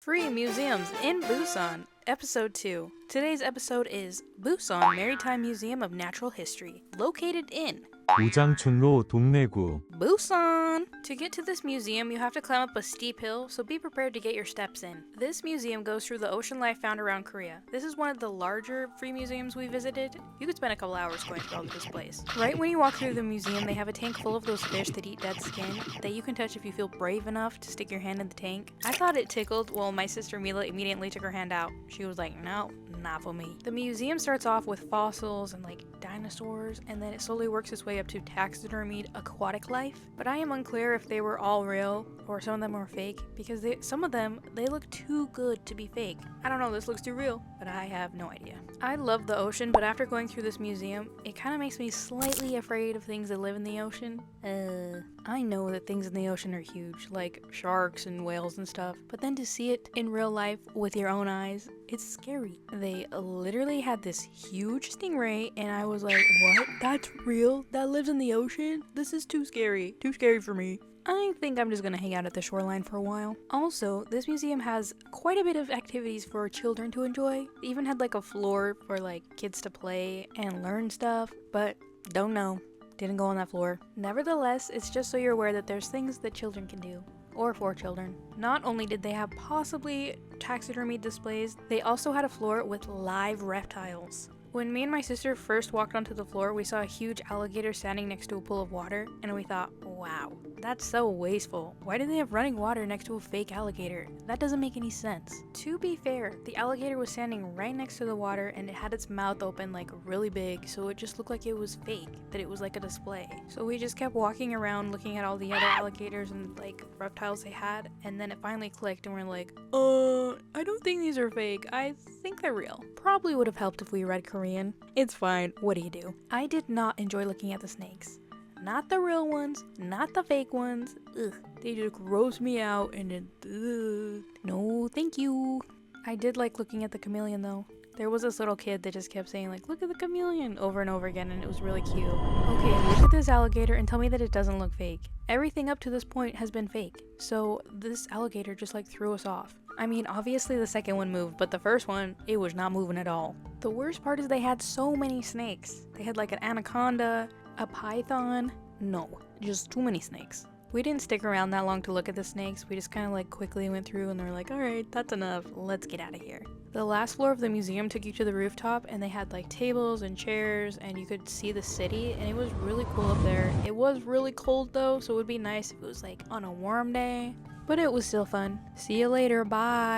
Free Museums in Busan, Episode 2. Today's episode is Busan Maritime Museum of Natural History, located in 우장춘로 동래구. Busan! To get to this museum, you have to climb up a steep hill, so be prepared to get your steps in. This museum goes through the ocean life found around Korea. This is one of the larger free museums we visited. You could spend a couple hours going through all the displays. Right when you walk through the museum, they have a tank full of those fish that eat dead skin that you can touch if you feel brave enough to stick your hand in the tank. I thought it tickled, well, my sister Mila immediately took her hand out. She was like, no, not for me. The museum starts off with fossils and like dinosaurs, and then it slowly works its way up to taxidermied aquatic life. But I am unclear if they were all real or some of them were fake, because some of them, they look too good to be fake. I don't know, this looks too real, but I have no idea. I love the ocean, but after going through this museum, it kind of makes me slightly afraid of things that live in the ocean. I know that things in the ocean are huge, like sharks and whales and stuff, but then to see it in real life with your own eyes, it's scary. They literally had this huge stingray, and I was like, what? That's real? That lives in the ocean? This is too scary. Too scary for me. I think I'm just gonna hang out at the shoreline for a while. Also, this museum has quite a bit of activities for children to enjoy. They even had like a floor for like kids to play and learn stuff, but don't know. Didn't go on that floor. Nevertheless, it's just so you're aware that there's things that children can do. Or for children. Not only did they have possibly taxidermy displays, they also had a floor with live reptiles. When me and my sister first walked onto the floor, we saw a huge alligator standing next to a pool of water, and we thought, wow, that's so wasteful. Why do they have running water next to a fake alligator? That doesn't make any sense. To be fair, the alligator was standing right next to the water, and it had its mouth open like really big, so it just looked like it was fake, that it was like a display. So we just kept walking around looking at all the other alligators and like reptiles they had, and then it finally clicked and we're like, I don't think these are fake. I think they're real. Probably would have helped if we read Korean. It's fine, what do you do? I did not enjoy looking at the snakes. Not the real ones, not the fake ones. Ugh, they just gross me out and then, no thank you. I did like looking at the chameleon though. There was this little kid that just kept saying like, look at the chameleon over and over again, and it was really cute. Okay, look at this alligator and tell me that it doesn't look fake. Everything up to this point has been fake. So this alligator just like threw us off. I mean, obviously the second one moved, but the first one, it was not moving at all. The worst part is they had so many snakes. They had like an anaconda, a python. No, just too many snakes. We didn't stick around that long to look at the snakes. We just kind of like quickly went through and they were like, all right, that's enough. Let's get out of here. The last floor of the museum took you to the rooftop, and they had like tables and chairs, and you could see the city, and it was really cool up there. It was really cold though, so it would be nice if it was like on a warm day, but it was still fun. See you later, bye.